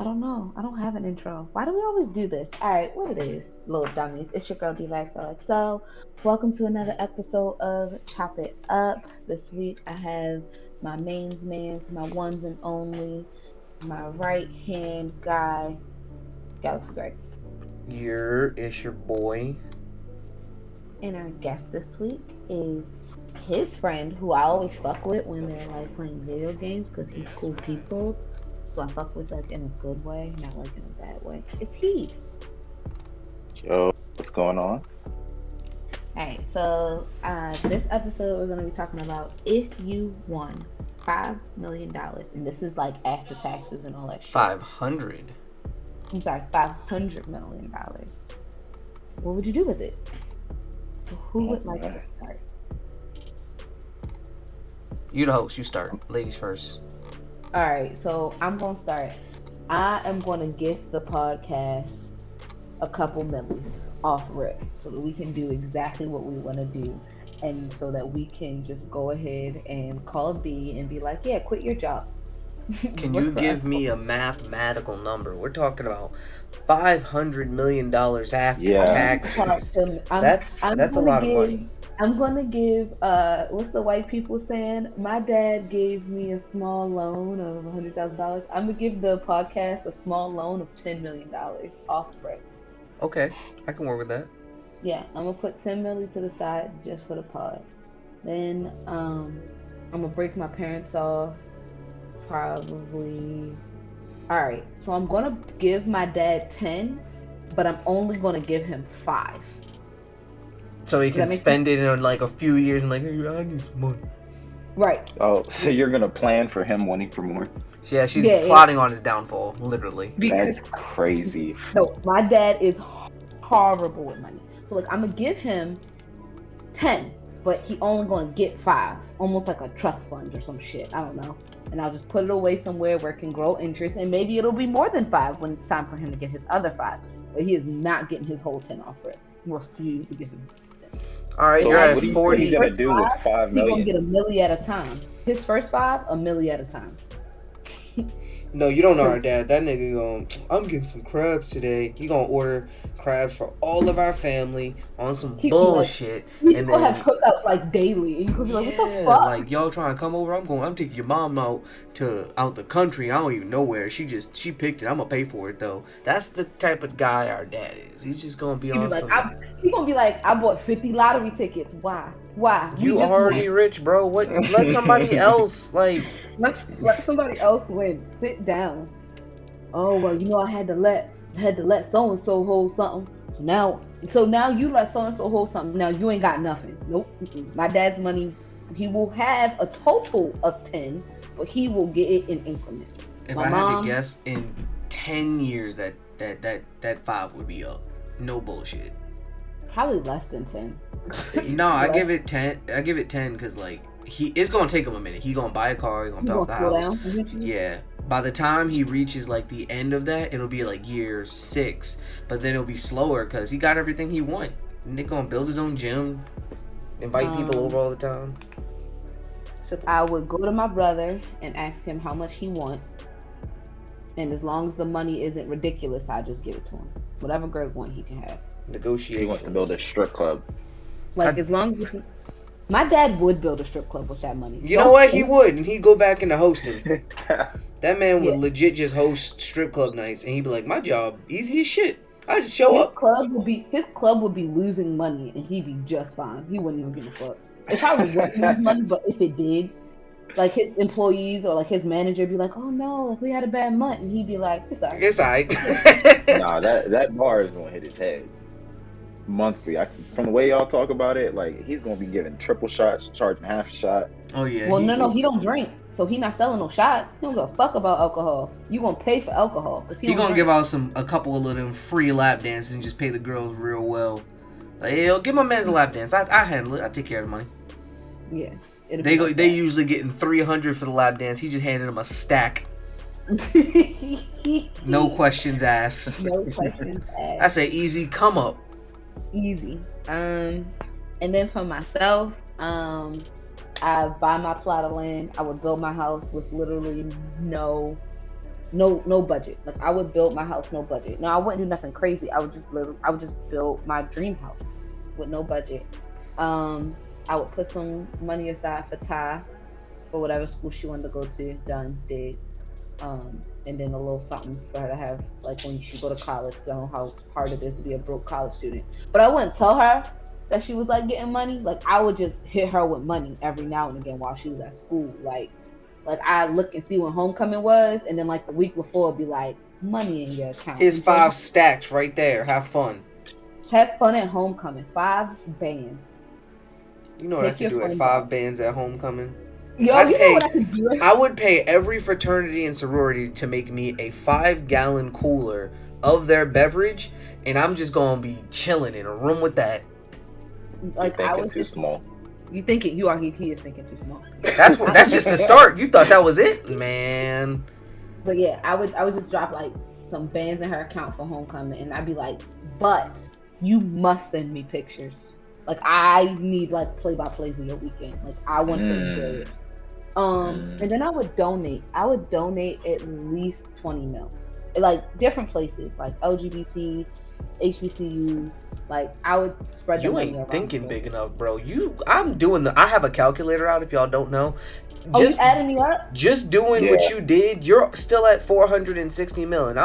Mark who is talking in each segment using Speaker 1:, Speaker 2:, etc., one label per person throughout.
Speaker 1: don't know. I don't have an intro. Why do we always do this? All right, what it is, little dummies. It's your girl DVXLXO. Welcome to another episode of Chop It Up. This week I have my mains mans, my ones and only, my right hand guy, Galaxy Greg.
Speaker 2: It's your boy.
Speaker 1: And our guest this week is his friend, who I always fuck with when they're like playing video games because he's cool peoples. So I fuck with like in a good way, not like in a bad way. It's Heath.
Speaker 3: Yo, what's going on?
Speaker 1: Alright, so this episode we're gonna be talking about if you won $5 million, and this is like after taxes and all that shit.
Speaker 2: 500.
Speaker 1: I'm sorry, $500 million. What would you do with it? So who would like to start?
Speaker 2: You the host, you start. Ladies first.
Speaker 1: Alright, so I'm gonna start. I am gonna gift the podcast a couple millies off rip so that we can do exactly what we want to do, and so that we can just go ahead and call B and be like, yeah, quit your job.
Speaker 2: Can you give me a mathematical number? We're talking about $500 million after taxes. That's a lot of money.
Speaker 1: I'm gonna give what's the white people saying? My dad gave me a small loan of $100,000. I'm gonna give the podcast a small loan of $10 million off rip.
Speaker 2: Okay, I can work with that.
Speaker 1: Yeah, I'm gonna put $10 million to the side just for the pod. Then I'm gonna break my parents off. Probably. All right, so I'm gonna give my dad 10, but I'm only gonna give him 5.
Speaker 2: So he can spend it in like a few years and like, hey, I need some money.
Speaker 1: Right.
Speaker 3: Oh, so you're gonna plan for him wanting for more?
Speaker 2: Yeah, she's plotting on his downfall, literally.
Speaker 3: That's crazy.
Speaker 1: No, my dad is horrible with money. So like, I'm gonna give him 10, but he only gonna get 5, almost like a trust fund or some shit. I don't know. And I'll just put it away somewhere where it can grow interest, and maybe it'll be more than 5 when it's time for him to get his other 5. But he is not getting his whole 10 off it. Refuse to give him.
Speaker 2: All right,
Speaker 3: so
Speaker 2: you're at
Speaker 3: 40.
Speaker 2: What
Speaker 3: he's gonna do with $5 million?
Speaker 1: He's gonna get $1 million at a time. His first 5, $1 million at a time.
Speaker 2: No, you don't know our dad. That nigga I'm getting some crabs today. He gonna order crabs for all of our family on some bullshit.
Speaker 1: He's gonna have cookouts like daily. And you could be like, what the fuck?
Speaker 2: Like, y'all trying to come over? I'm taking your mom out the country. I don't even know where. She picked it. I'm gonna pay for it though. That's the type of guy our dad is. He's just gonna be on some.
Speaker 1: He's gonna be like, I bought 50 lottery tickets. Why?
Speaker 2: You already rich, bro. What? Let somebody else
Speaker 1: let somebody else win. Sit down. Oh well, you know I had to let so and so hold something. So now you let so and so hold something. Now you ain't got nothing. Nope. My dad's money. He will have a total of 10, but he will get it in increments.
Speaker 2: If I had to guess, in 10 years that 5 would be up. No bullshit.
Speaker 1: Probably less than 10.
Speaker 2: No, I give it 10. I give it 10 because like it's gonna take him a minute. He gonna buy a car. He gonna build the house. Yeah. By the time he reaches like the end of that, it'll be like year 6. But then it'll be slower because he got everything he want. And they're gonna build his own gym, invite people over all the time. Simple.
Speaker 1: I would go to my brother and ask him how much he want. And as long as the money isn't ridiculous, I just give it to him. Whatever Greg wants, he can have.
Speaker 2: Negotiations.
Speaker 3: He wants to build a strip club.
Speaker 1: Like, as long as my dad would build a strip club with that money.
Speaker 2: You know what? He would, and he'd go back into hosting. That man would legit just host strip club nights, and he'd be like, "My job, easy as shit. I just show up."
Speaker 1: His club would be losing money, and he'd be just fine. He wouldn't even give a fuck. It probably wouldn't lose money, but if it did, like his employees or like his manager would be like, "Oh no, like we had a bad month," and he'd be like, "It's alright."
Speaker 2: It's alright.
Speaker 3: Nah, that bar is gonna hit his head monthly. From the way y'all talk about it, like he's gonna be giving triple shots, charging half a shot.
Speaker 2: Oh yeah.
Speaker 1: Well, no, he don't drink, so he not selling no shots. He don't give a fuck about alcohol. You gonna pay for alcohol because he
Speaker 2: gonna give out a couple of them free lap dances and just pay the girls real well. Like, hey, yo, give my man's a lap dance. I handle it. I take care of the money.
Speaker 1: Yeah.
Speaker 2: They usually getting $300 for the lap dance. He just handed them a stack. No questions asked.
Speaker 1: No questions asked.
Speaker 2: I say easy come up.
Speaker 1: Easy. And then for myself, I buy my plot of land. I would build my house with literally no no budget. Like I would build my house no budget. No, I wouldn't do nothing crazy. I would just build my dream house with no budget. I would put some money aside for Ty for whatever school she wanted to go to. Done, did. And then a little something for her to have like when she go to college. Cause I know how hard it is to be a broke college student. But I wouldn't tell her that she was like getting money. Like I would just hit her with money every now and again while she was at school. Like I look and see when homecoming was, and then like the week before it'd be like money in your account.
Speaker 2: Here's 5 stacks right there. Have fun.
Speaker 1: Have fun at homecoming. 5 bands.
Speaker 2: You know what I could do at 5 bands at homecoming?
Speaker 1: Yo, you know what I could do?
Speaker 2: I would pay every fraternity and sorority to make me a 5-gallon cooler of their beverage, and I'm just gonna be chilling in a room with that.
Speaker 3: Like I was too small.
Speaker 1: You think it? You are. He is thinking too small.
Speaker 2: That's just the start. You thought that was it, man.
Speaker 1: But yeah, I would just drop like some bands in her account for homecoming, and I'd be like, but you must send me pictures. Like I need like play-by-plays of your weekend. Like I want to enjoy it. And then I would donate. I would donate at least 20 mil, like different places, like LGBT, HBCUs. Like I would spread the money around. You ain't
Speaker 2: thinking big enough, bro. I have a calculator out if y'all don't know.
Speaker 1: You adding me up?
Speaker 2: Just doing what you did, you're still at 460 mil. And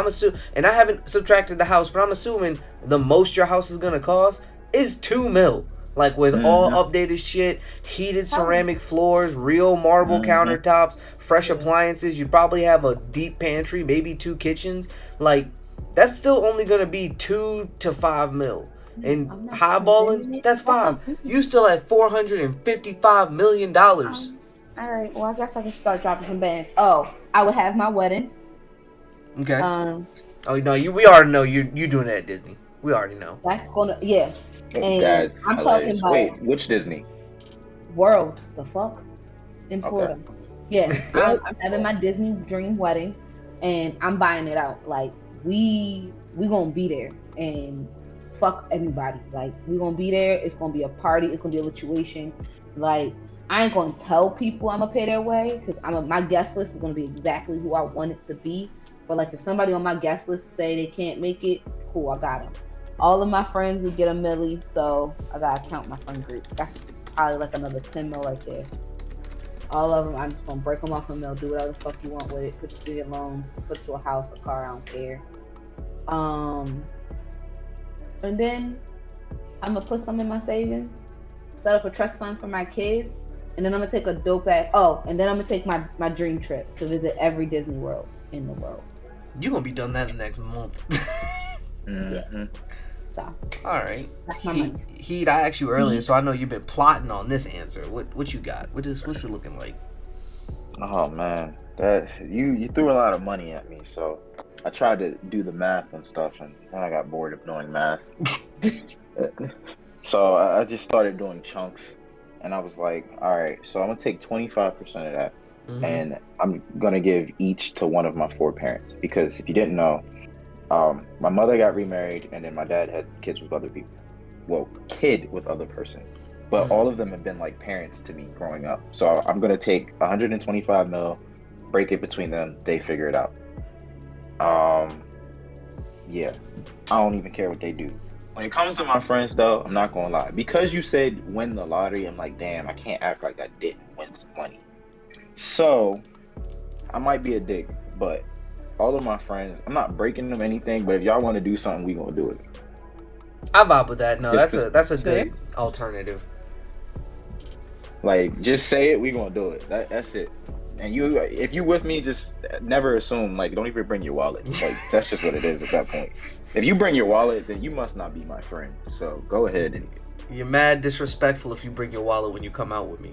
Speaker 2: and I haven't subtracted the house, but I'm assuming the most your house is gonna cost is 2 mil. Like with all updated shit, heated ceramic floors, real marble countertops, fresh appliances. You probably have a deep pantry, maybe 2 kitchens. Like that's still only gonna be 2 to 5 mil. And highballing, that's 5. You still at $455 million.
Speaker 1: All right. Well, I guess I can start dropping some bands. Oh, I would have my wedding.
Speaker 2: Okay. Oh no, we already know you doing that at Disney. We already know.
Speaker 1: That's gonna And
Speaker 3: guys,
Speaker 1: I'm talking about
Speaker 3: wait, which Disney?
Speaker 1: World. The fuck in Florida. Okay. Yeah, I'm having my Disney dream wedding, and I'm buying it out. Like we gonna be there and. Fuck everybody. Like we gonna be there. It's gonna be a party. It's gonna be a situation. Like I ain't gonna tell people I'm gonna pay their way because my guest list is gonna be exactly who I want it to be. But like if somebody on my guest list say they can't make it, cool, I got them. All of my friends will get a Milli, so I gotta count my friend group. That's probably like another 10 mil right there. All of them, I'm just gonna break them off a mil. Do whatever the fuck you want with it. Put your student loans. Put it to a house, a car. I don't care. And then I'm gonna put some in my savings, set up a trust fund for my kids, and then I'm gonna take a dope ass. Oh, and then I'm gonna take my dream trip to visit every Disney World in the world.
Speaker 2: You're gonna be done that in the next month.
Speaker 1: Yeah. So.
Speaker 2: All right.
Speaker 1: That's my money.
Speaker 2: Heat, I asked you earlier, so I know you've been plotting on this answer. What you got? What's it looking like?
Speaker 3: Oh man, that you threw a lot of money at me, so. I tried to do the math and stuff, and then I got bored of doing math. So I just started doing chunks, and I was like, all right, so I'm going to take 25% of that, and I'm going to give each to one of my 4 parents. Because if you didn't know, my mother got remarried, and then my dad has kids with other people. Well, kid with other person. But all of them have been like parents to me growing up. So I'm going to take 125 mil, break it between them, they figure it out. Yeah, I don't even care what they do. When it comes to my friends, though, I'm not gonna lie. Because you said win the lottery, I'm like, damn, I can't act like I didn't win some money. So, I might be a dick, but all of my friends, I'm not breaking them anything, but if y'all want to do something, we gonna do it.
Speaker 2: I vibe with that. No, that's a good alternative.
Speaker 3: Like, just say it, we gonna do it. That's it. And if you with me, just never assume, like, don't even bring your wallet. Like, that's just what it is at that point. If you bring your wallet, then you must not be my friend. So go ahead and.
Speaker 2: You're mad disrespectful if you bring your wallet when you come out with me.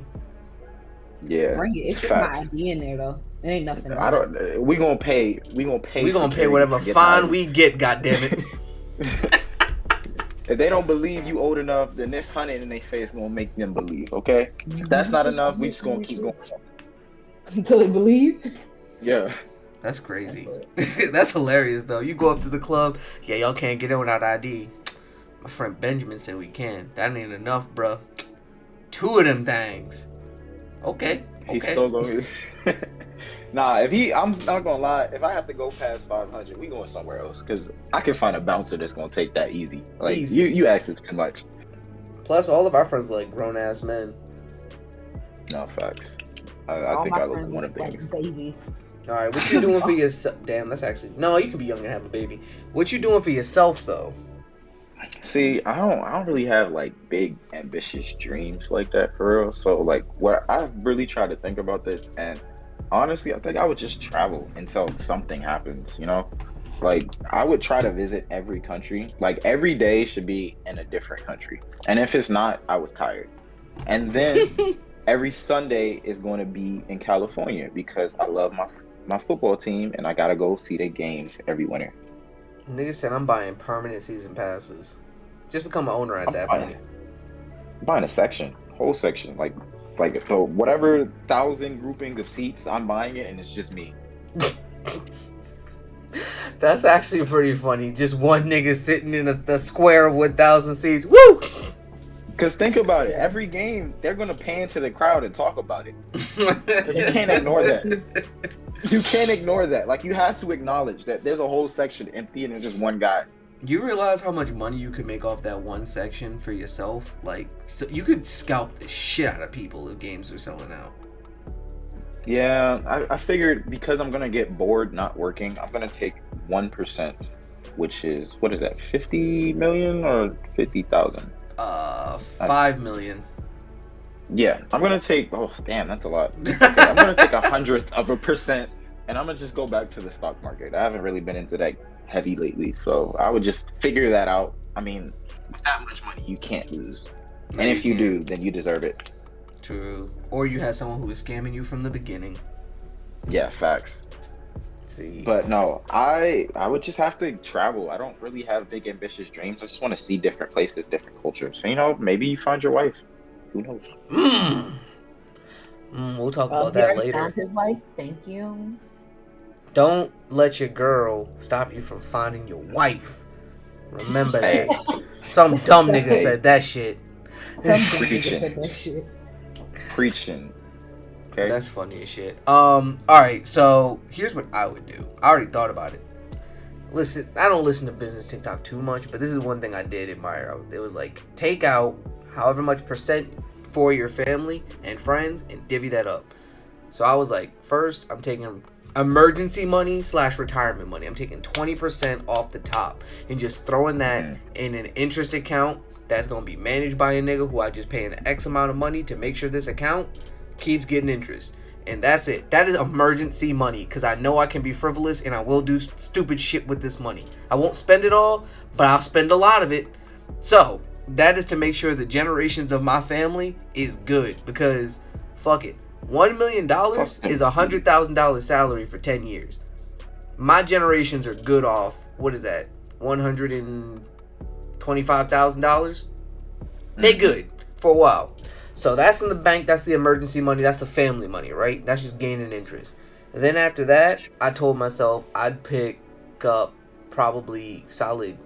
Speaker 3: Yeah.
Speaker 1: Bring it. It's just my ID in there though. It ain't nothing.
Speaker 3: I don't. We gonna pay. We gonna pay
Speaker 2: whatever fine we get. Goddammit.
Speaker 3: If they don't believe you old enough, then this hunnit in their face gonna make them believe. Okay. If that's not enough, we just gonna keep going.
Speaker 1: Until they believe?
Speaker 3: Yeah.
Speaker 2: That's crazy. That's hilarious, though. You go up to the club, yeah, y'all can't get in without ID. My friend Benjamin said we can. That ain't enough, bruh. 2 of them things. Okay.
Speaker 3: He's still going. Nah, I'm not gonna lie. If I have to go past 500, we going somewhere else because I can find a bouncer that's gonna take that easy. Like
Speaker 2: easy.
Speaker 3: You ask too much.
Speaker 2: Plus, all of our friends are like grown ass men.
Speaker 3: No facts. I think I look one of things.
Speaker 1: Babies.
Speaker 2: All right, what you doing for yourself? Damn, that's actually no. You can be young and have a baby. What you doing for yourself though?
Speaker 3: See, I don't really have like big ambitious dreams like that for real. So like, what I really try to think about this, and honestly, I think I would just travel until something happens. You know, like I would try to visit every country. Like every day should be in a different country, and if it's not, I was tired. And then every Sunday is going to be in California because I love my football team, and I gotta go see the games every winter.
Speaker 2: Nigga said I'm buying permanent season passes. Just become an owner at that point.
Speaker 3: I'm buying a section, whole section, like the whatever 1,000 groupings of seats. I'm buying it, and it's just me.
Speaker 2: That's actually pretty funny. Just one nigga sitting in the square with 1,000 seats. Woo!
Speaker 3: Because think about it. Every game, they're going to pan to the crowd and talk about it. You can't ignore that. You can't ignore that. Like, you have to acknowledge that there's a whole section empty and there's just one guy.
Speaker 2: You realize how much money you could make off that one section for yourself? Like, so you could scalp the shit out of people if games are selling out.
Speaker 3: Yeah, I figured because I'm going to get bored not working, I'm going to take 1%, which is, what is that, 50 million or 50,000?
Speaker 2: 5 million.
Speaker 3: Yeah, I'm gonna take. Oh, damn, that's a lot. I'm gonna take 100%, and I'm gonna just go back to the stock market. I haven't really been into that heavy lately, so I would just figure that out. I mean, with that much money, you can't lose, and if you do, then you deserve it.
Speaker 2: True. Or you had someone who was scamming you from the beginning.
Speaker 3: Yeah, facts.
Speaker 2: See.
Speaker 3: But no, I would just have to travel. I don't really have big ambitious dreams. I just want to see different places, different cultures. So, you know, maybe you find your wife. Who knows?
Speaker 2: We'll talk about that later.
Speaker 1: Found his wife. Thank you.
Speaker 2: Don't let your girl stop you from finding your wife. Remember that. Some dumb nigga said that shit.
Speaker 3: Preaching. Okay.
Speaker 2: That's funny as shit. Alright, so here's what I would do. I already thought about it. Listen, I don't listen to business TikTok too much, but this is one thing I did admire. It was like, take out however much percent for your family and friends and divvy that up. So I was like, first, I'm taking emergency money / retirement money. I'm taking 20% off the top and just throwing that in an interest account that's going to be managed by a nigga who I just pay an X amount of money to make sure this account keeps getting interest. And that's it. That is emergency money because I know I can be frivolous and I will do stupid shit with this money. I won't spend it all, but I'll spend a lot of it. So that is to make sure the generations of my family is good because fuck it. $1 million is $100,000 salary for 10 years. My generations are good off, what is that, $125,000? They good for a while. So that's in the bank, that's the emergency money, that's the family money, right? That's just gaining interest. And then after that, I told myself I'd pick up probably solid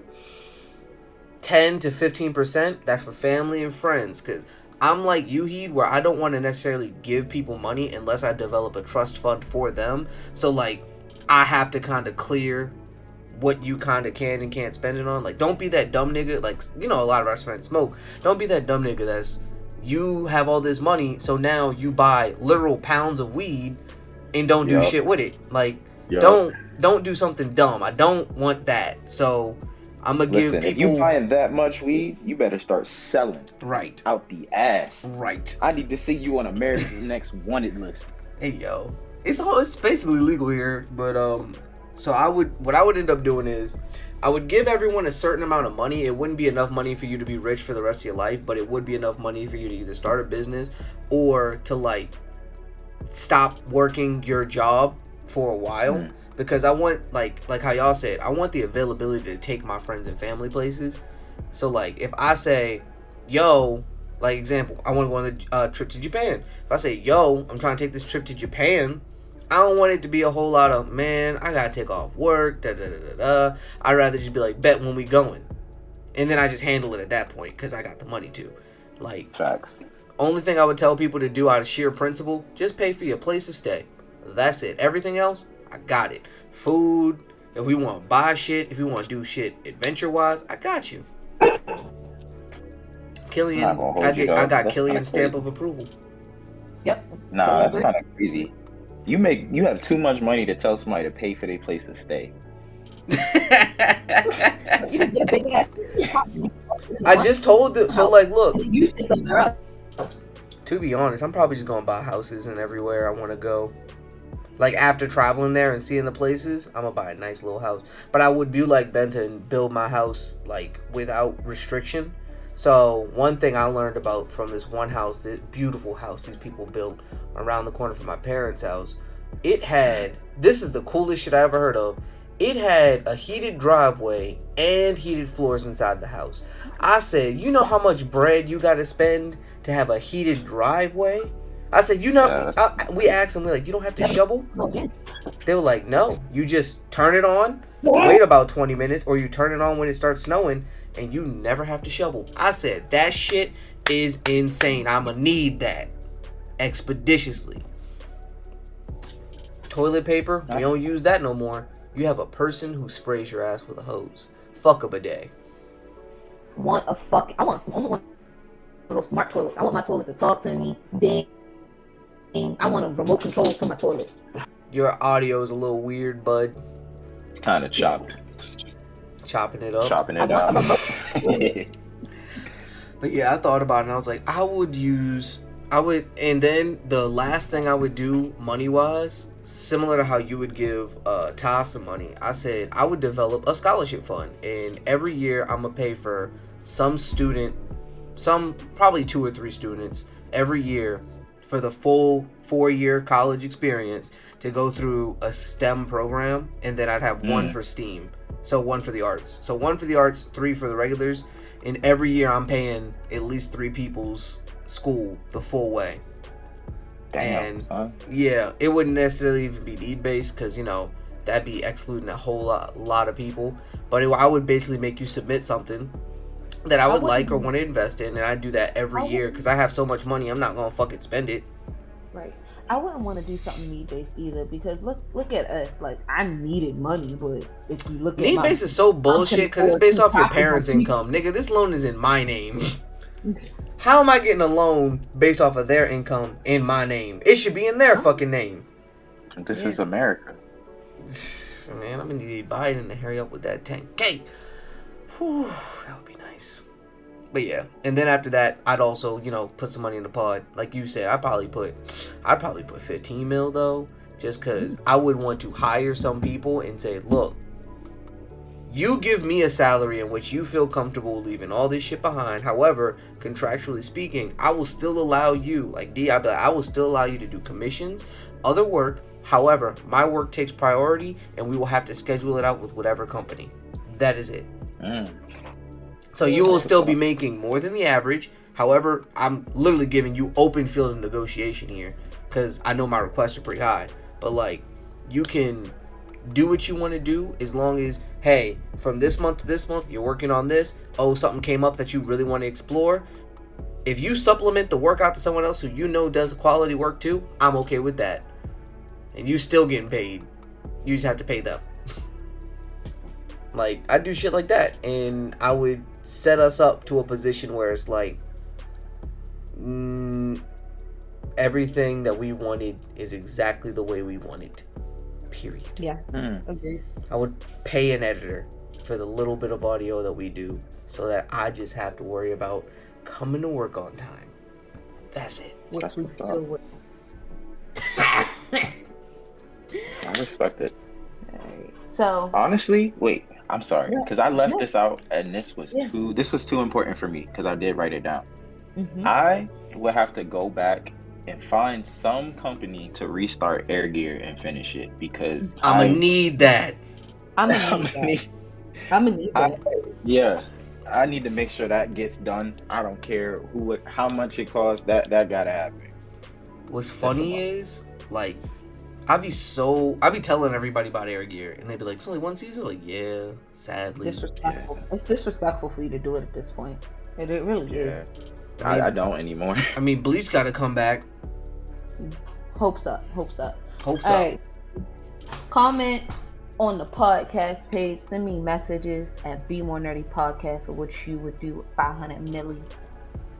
Speaker 2: 10 to 15%. That's for family and friends, because I'm like you, Heed, where I don't want to necessarily give people money unless I develop a trust fund for them. So, like, I have to kind of clear what you kind of can and can't spend it on. Like, don't be that dumb nigga. Like, you know, a lot of our friends smoke. Don't be that dumb nigga that's, you have all this money, so now you buy literal pounds of weed and don't do shit with it. Like, don't do something dumb. I don't want that. So I'm gonna give people. If
Speaker 3: you buying that much weed, you better start selling.
Speaker 2: Right.
Speaker 3: Out the ass.
Speaker 2: Right.
Speaker 3: I need to see you on America's Next Wanted list.
Speaker 2: Hey yo, it's basically legal here, but so what I would end up doing is I would give everyone a certain amount of money. It wouldn't be enough money for you to be rich for the rest of your life, but it would be enough money for you to either start a business or to like stop working your job for a while. Because I want, like how y'all said, I want the availability to take my friends and family places. So like if I say, yo, like example, I want to go on a trip to Japan. If I say, yo, I'm trying to take this trip to Japan, I don't want it to be a whole lot of, man, I gotta take off work, I'd rather just be like, bet when we going. And then I just handle it at that point because I got the money to. Like,
Speaker 3: facts.
Speaker 2: Only thing I would tell people to do out of sheer principle, just pay for your place of stay. That's it. Everything else, I got it. Food, if we want to buy shit, if we want to do shit adventure-wise, I got you. Killian, I got Killian's stamp of approval.
Speaker 1: Yep.
Speaker 3: Nah, that's kind of crazy. You have too much money to tell somebody to pay for their place to stay.
Speaker 2: I just told them. So like, look. To be honest, I'm probably just gonna buy houses and everywhere I want to go. Like after traveling there and seeing the places, I'm gonna buy a nice little house. But I would do like Benton, build my house like without restriction. So one thing I learned about from this one house, this beautiful house these people built around the corner from my parents' house, it had, this is the coolest shit I ever heard of. It had a heated driveway and heated floors inside the house. I said, you know how much bread you got to spend to have a heated driveway? I said, you know, we asked them, we're like, you don't have to shovel? They were like, no, you just turn it on, wait about 20 minutes, or you turn it on when it starts snowing, and you never have to shovel. I said, that shit is insane. I'ma need that expeditiously. Toilet paper, we don't use that no more. You have a person who sprays your ass with a hose. Fuck a bidet.
Speaker 1: I want little smart toilets. I want my toilet to talk to me. Bing. I want a remote control for my toilet.
Speaker 2: Your audio is a little weird, bud.
Speaker 3: Kind of chopped.
Speaker 2: Chopping it up.
Speaker 3: Chopping it up.
Speaker 2: But yeah, I thought about it and I was like, and then the last thing I would do money-wise, similar to how you would give Ty some money, I said I would develop a scholarship fund. And every year I'm going to pay for some student, probably 2 or 3 students, every year for the full 4-year college experience to go through a STEM program. And then I'd have one for STEAM. So 1 for the arts. So 1 for the arts, 3 for the regulars. And every year I'm paying at least 3 people's school the full way.
Speaker 3: Damn,
Speaker 2: and
Speaker 3: son.
Speaker 2: Yeah, it wouldn't necessarily even be need-based because, you know, that'd be excluding a whole lot of people. But I would basically make you submit something that I would like or want to invest in, and I do that every year because I have so much money, I'm not gonna fucking spend it.
Speaker 1: Right. I wouldn't want to do something need-based either because look at us. Like, I needed money, but if you look at
Speaker 2: need-based is so bullshit because it's based off your parents' income. Nigga, this loan is in my name. How am I getting a loan based off of their income in my name? It should be in their fucking name.
Speaker 3: This is America.
Speaker 2: Man, I'm gonna need Biden to hurry up with that 10K. Whew, that would be nice. But yeah, and then after that, I'd also, you know, put some money in the pod. Like you said, I'd probably put 15 mil though, just because I would want to hire some people and say, look, you give me a salary in which you feel comfortable leaving all this shit behind. However, contractually speaking, I will still allow you, like D, I will still allow you to do commissions, other work. However, my work takes priority and we will have to schedule it out with whatever company. That is it. So you will still be making more than the average. However, I'm literally giving you open field of negotiation here because I know my requests are pretty high. But like, you can do what you want to do as long as, hey, from this month to this month, you're working on this. Oh, something came up that you really want to explore. If you supplement the work out to someone else who you know does quality work too, I'm okay with that. And you still getting paid. You just have to pay them. Like, I do shit like that. And I would set us up to a position where it's like, everything that we wanted is exactly the way we want it. Period.
Speaker 1: Yeah, agreed.
Speaker 2: I would pay an editor for the little bit of audio that we do so that I just have to worry about coming to work on time. That's it.
Speaker 3: That's what's up. I respect it.
Speaker 1: Right. So
Speaker 3: honestly, wait, I'm sorry because I left this out and this was too important for me because I did write it down. I would have to go back and find some company to restart Air Gear and finish it because
Speaker 2: I'm gonna need that.
Speaker 1: I'm gonna need that.
Speaker 3: Yeah, I need to make sure that gets done. I don't care how much it costs. That gotta happen.
Speaker 2: What's funny is, like, I be telling everybody about Air Gear, and they be like, "It's only one season." Like, yeah, sadly.
Speaker 1: Disrespectful. Yeah. It's disrespectful for you to do it at this point. It really is.
Speaker 3: I don't anymore.
Speaker 2: I mean, Bleach got to come back.
Speaker 1: Hopes up.
Speaker 2: Hopes
Speaker 1: All
Speaker 2: up.
Speaker 1: Right. Comment on the podcast page. Send me messages at Bmore Nerdy Podcast of what you would do with 500 milli.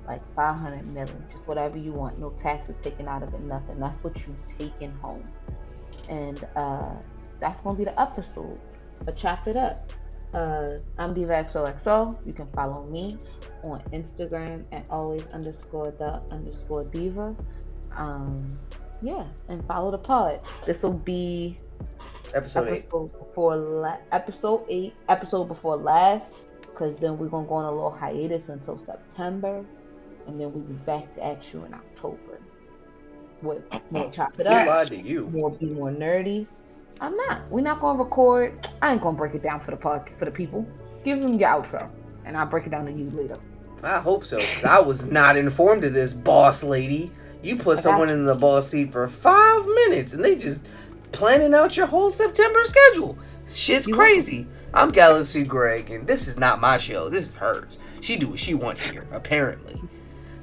Speaker 1: Like 500 million, just whatever you want, no taxes taken out of it, nothing. That's what you taking home, and that's gonna be the episode. But chop it up. I'm DivaXOXO. You can follow me on Instagram at always_the_diva. Yeah, and follow the pod. This will be
Speaker 2: episode 8
Speaker 1: before last, because then we're gonna go on a little hiatus until September. And then we'll be back at you in October with more Chop It Up,
Speaker 2: lied to you.
Speaker 1: More Bmore Nerdies. I'm not. We're not gonna record. I ain't gonna break it down for the people. Give them your outro, and I'll break it down to you later.
Speaker 2: I hope so, because I was not informed of this, boss lady. You put someone in the boss seat for 5 minutes, and they just planning out your whole September schedule. Shit's crazy. I'm Galaxy Greg, and this is not my show. This is hers. She do what she want here, apparently.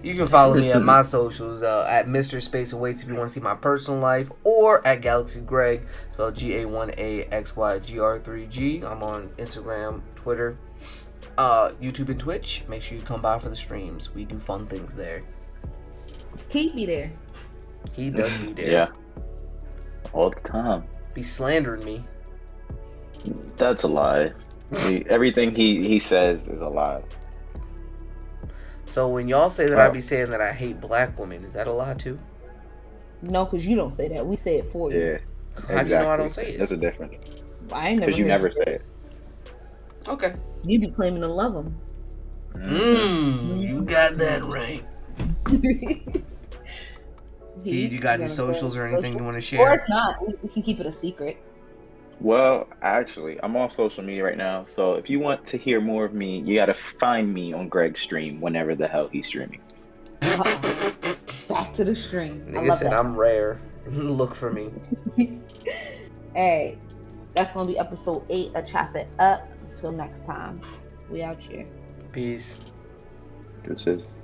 Speaker 2: You can follow me at my socials at Mr. Space Awaits if you want to see my personal life, or at Galaxy Greg, spelled GA1AXYGR3G. I'm on Instagram, Twitter, YouTube, and Twitch. Make sure you come by for the streams. We do fun things there.
Speaker 1: He be there.
Speaker 2: He does be there.
Speaker 3: Yeah. All the time.
Speaker 2: Be slandering me.
Speaker 3: That's a lie. Everything he says is a lie.
Speaker 2: So when y'all say that I be saying that I hate black women, is that a lie too?
Speaker 1: No, because you don't say that. We say it for you.
Speaker 3: Yeah.
Speaker 2: How do you know I don't say it?
Speaker 3: There's a difference.
Speaker 1: I ain't never.
Speaker 3: Because you never say it.
Speaker 2: Okay.
Speaker 1: You be claiming to love them.
Speaker 2: You got that right. You got any socials or anything you want to share?
Speaker 1: Or if not, we can keep it a secret.
Speaker 3: Well, actually, I'm on social media right now, so if you want to hear more of me, you gotta find me on Greg's stream whenever the hell he's streaming.
Speaker 1: Back to the stream.
Speaker 2: Nigga said I'm rare. Look for me.
Speaker 1: Hey, that's gonna be episode 8 of Chop It Up. Until next time, we out here.
Speaker 2: Peace.
Speaker 3: Deuces.